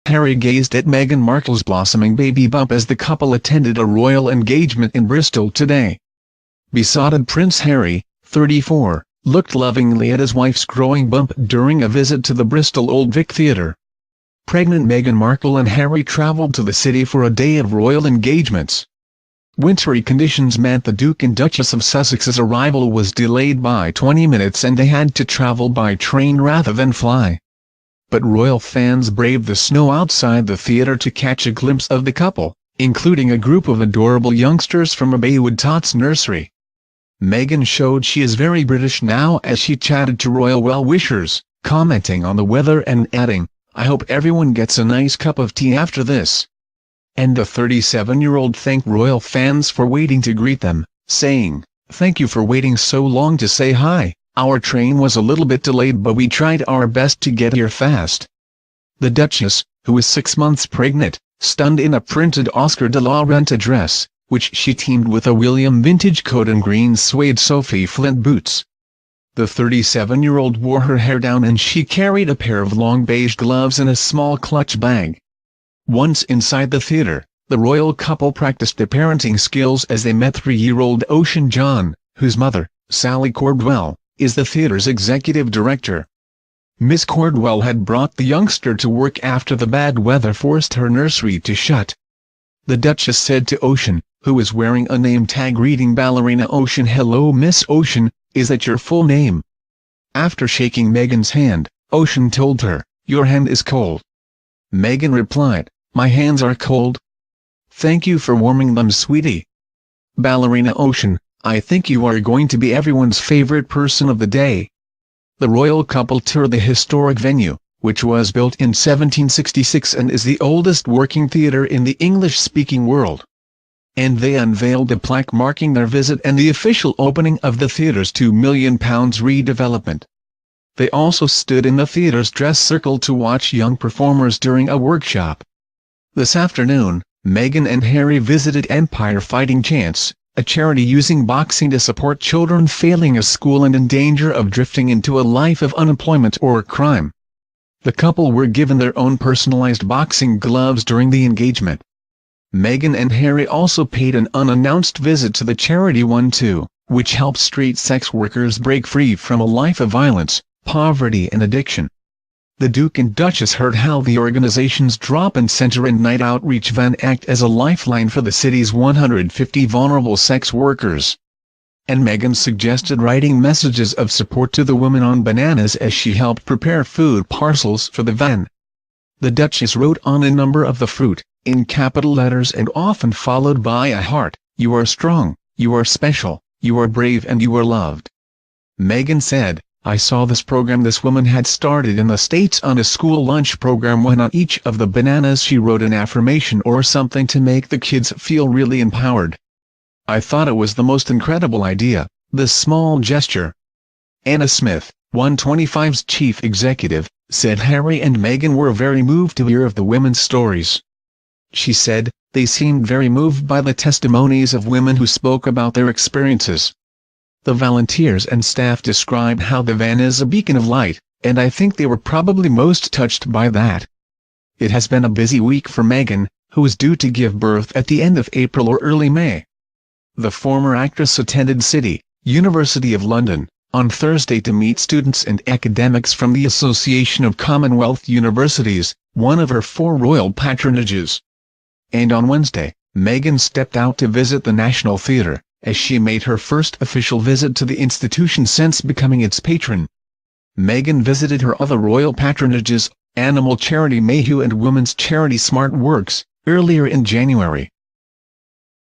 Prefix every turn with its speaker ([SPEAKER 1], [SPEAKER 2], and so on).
[SPEAKER 1] Harry gazed at Meghan Markle's blossoming baby bump as the couple attended a royal engagement in Bristol today. Besotted Prince Harry, 34, looked lovingly at his wife's growing bump during a visit to the Bristol Old Vic theatre. Pregnant Meghan Markle and Harry travelled to the city for a day of royal engagements. Wintry conditions meant the Duke and Duchess of Sussex's arrival was delayed by 20 minutes and they had to travel by train rather than fly. But royal fans braved the snow outside the theatre to catch a glimpse of the couple, including a group of adorable youngsters from a Baywood Tots nursery. Meghan showed she is very British now as she chatted to royal well-wishers, commenting on the weather and adding, "I hope everyone gets a nice cup of tea after this." And the 37-year-old thanked royal fans for waiting to greet them, saying, "Thank you for waiting so long to say hi. Our train was a little bit delayed but we tried our best to get here fast." The Duchess, who is 6 months pregnant, stunned in a printed Oscar de la Renta dress, which she teamed with a William vintage coat and green suede Sophie Flint boots. The 37-year-old wore her hair down and she carried a pair of long beige gloves and a small clutch bag. Once inside the theatre, the royal couple practiced their parenting skills as they met 3-year-old Ocean John, whose mother, Sally Cordwell, is the theatre's executive director. Miss Cordwell had brought the youngster to work after the bad weather forced her nursery to shut. The Duchess said to Ocean, who is wearing a name tag reading Ballerina Ocean, "Hello Miss Ocean, is that your full name?" After shaking Meghan's hand, Ocean told her, "Your hand is cold." Meghan replied, "My hands are cold. Thank you for warming them, sweetie." Ballerina Ocean, "I think you are going to be everyone's favorite person of the day." The royal couple toured the historic venue, which was built in 1766 and is the oldest working theatre in the English-speaking world. And they unveiled a plaque marking their visit and the official opening of the theatre's £2 million redevelopment. They also stood in the theatre's dress circle to watch young performers during a workshop. This afternoon, Meghan and Harry visited Empire Fighting Chance, a charity using boxing to support children failing a school and in danger of drifting into a life of unemployment or crime. The couple were given their own personalized boxing gloves during the engagement. Meghan and Harry also paid an unannounced visit to the charity One2, which helps street sex workers break free from a life of violence, poverty and addiction. The Duke and Duchess heard how the organization's drop-in center and night outreach van act as a lifeline for the city's 150 vulnerable sex workers. And Meghan suggested writing messages of support to the women on bananas as she helped prepare food parcels for the van. The Duchess wrote on a number of the fruit, in capital letters and often followed by a heart, "You are strong, you are special, you are brave and you are loved." Meghan said, "I saw this program this woman had started in the States on a school lunch program when on each of the bananas she wrote an affirmation or something to make the kids feel really empowered. I thought it was the most incredible idea, this small gesture." Anna Smith, 125's chief executive, said Harry and Meghan were very moved to hear of the women's stories. She said, "They seemed very moved by the testimonies of women who spoke about their experiences." The volunteers and staff described how the van is a beacon of light, and I think they were probably most touched by that. It has been a busy week for Meghan, who is due to give birth at the end of April or early May. The former actress attended City, University of London, on Thursday to meet students and academics from the Association of Commonwealth Universities, one of her 4 royal patronages. And on Wednesday, Meghan stepped out to visit the National Theatre, as she made her first official visit to the institution since becoming its patron. Meghan visited her other royal patronages, animal charity Mayhew and women's charity Smart Works, earlier in January.